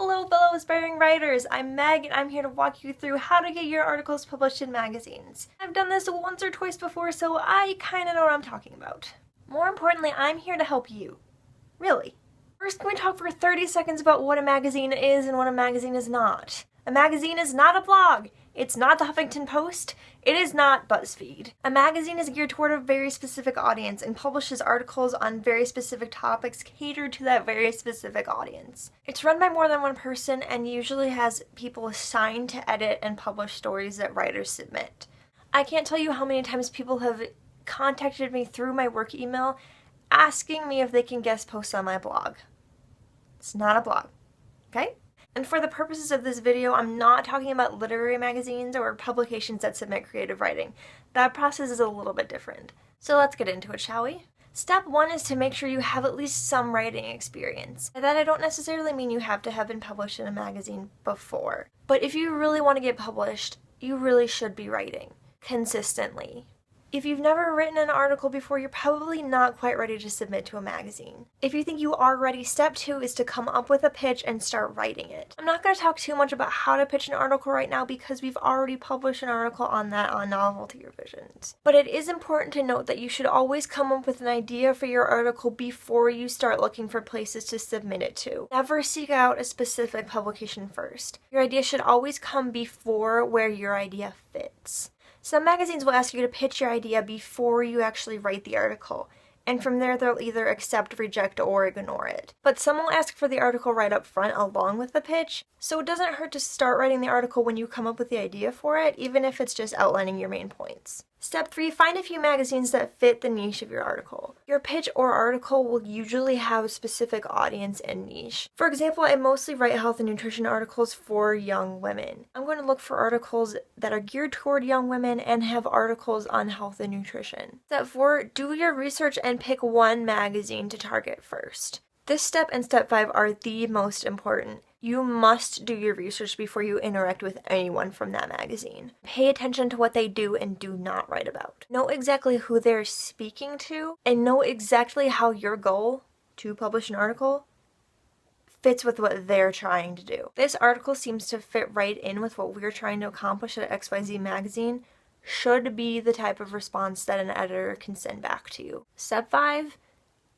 Hello fellow aspiring writers, I'm Meg and I'm here to walk you through how to get your articles published in magazines. I've done this once or twice before, so I kinda know what I'm talking about. More importantly, I'm here to help you. Really. First, can we talk for 30 seconds about what a magazine is and what a magazine is not? A magazine is not a blog. It's not the Huffington Post. It is not BuzzFeed. A magazine is geared toward a very specific audience and publishes articles on very specific topics catered to that very specific audience. It's run by more than one person and usually has people assigned to edit and publish stories that writers submit. I can't tell you how many times people have contacted me through my work email asking me if they can guest post on my blog. It's not a blog, okay? And for the purposes of this video, I'm not talking about literary magazines or publications that submit creative writing. That process is a little bit different. So let's get into it, shall we? Step 1 is to make sure you have at least some writing experience. By that I don't necessarily mean you have to have been published in a magazine before. But if you really want to get published, you really should be writing consistently. If you've never written an article before, you're probably not quite ready to submit to a magazine. If you think you are ready, step 2 is to come up with a pitch and start writing it. I'm not going to talk too much about how to pitch an article right now because we've already published an article on that on Novelty Revisions. But it is important to note that you should always come up with an idea for your article before you start looking for places to submit it to. Never seek out a specific publication first. Your idea should always come before where your idea fits. Some magazines will ask you to pitch your idea before you actually write the article, and from there they'll either accept, reject, or ignore it. But some will ask for the article right up front along with the pitch, so it doesn't hurt to start writing the article when you come up with the idea for it, even if it's just outlining your main points. Step 3, find a few magazines that fit the niche of your article. Your pitch or article will usually have a specific audience and niche. For example, I mostly write health and nutrition articles for young women. I'm going to look for articles that are geared toward young women and have articles on health and nutrition. Step 4, do your research and pick one magazine to target first. This step and step 5 are the most important. You must do your research before you interact with anyone from that magazine. Pay attention to what they do and do not write about. Know exactly who they're speaking to and know exactly how your goal to publish an article fits with what they're trying to do. This article seems to fit right in with what we're trying to accomplish at XYZ Magazine should be the type of response that an editor can send back to you. Step 5.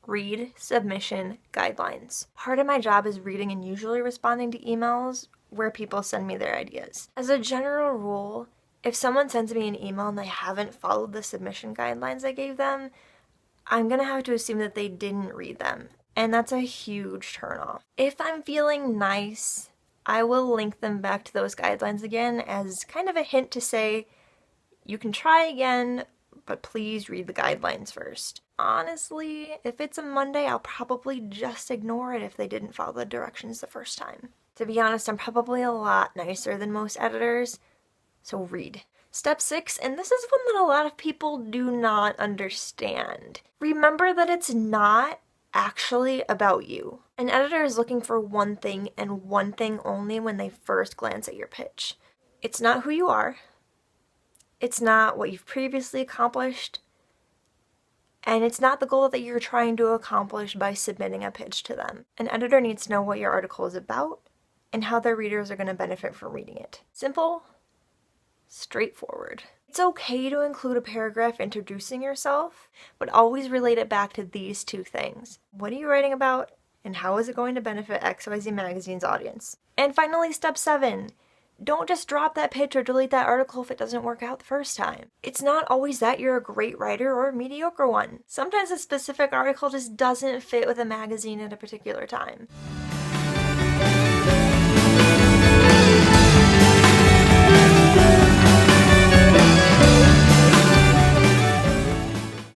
Read submission guidelines. Part of my job is reading and usually responding to emails where people send me their ideas. As a general rule, if someone sends me an email and they haven't followed the submission guidelines I gave them, I'm gonna have to assume that they didn't read them. And that's a huge turnoff. If I'm feeling nice, I will link them back to those guidelines again as kind of a hint to say, you can try again, but please read the guidelines first. Honestly, if it's a Monday, I'll probably just ignore it if they didn't follow the directions the first time. To be honest, I'm probably a lot nicer than most editors, so read. Step 6, and this is one that a lot of people do not understand. Remember that it's not actually about you. An editor is looking for one thing and one thing only when they first glance at your pitch. It's not who you are. It's not what you've previously accomplished. And it's not the goal that you're trying to accomplish by submitting a pitch to them. An editor needs to know what your article is about and how their readers are going to benefit from reading it. Simple, straightforward. It's okay to include a paragraph introducing yourself, but always relate it back to these two things. What are you writing about, and how is it going to benefit XYZ Magazine's audience? And finally, step 7. Don't just drop that pitch or delete that article if it doesn't work out the first time. It's not always that you're a great writer or a mediocre one. Sometimes a specific article just doesn't fit with a magazine at a particular time.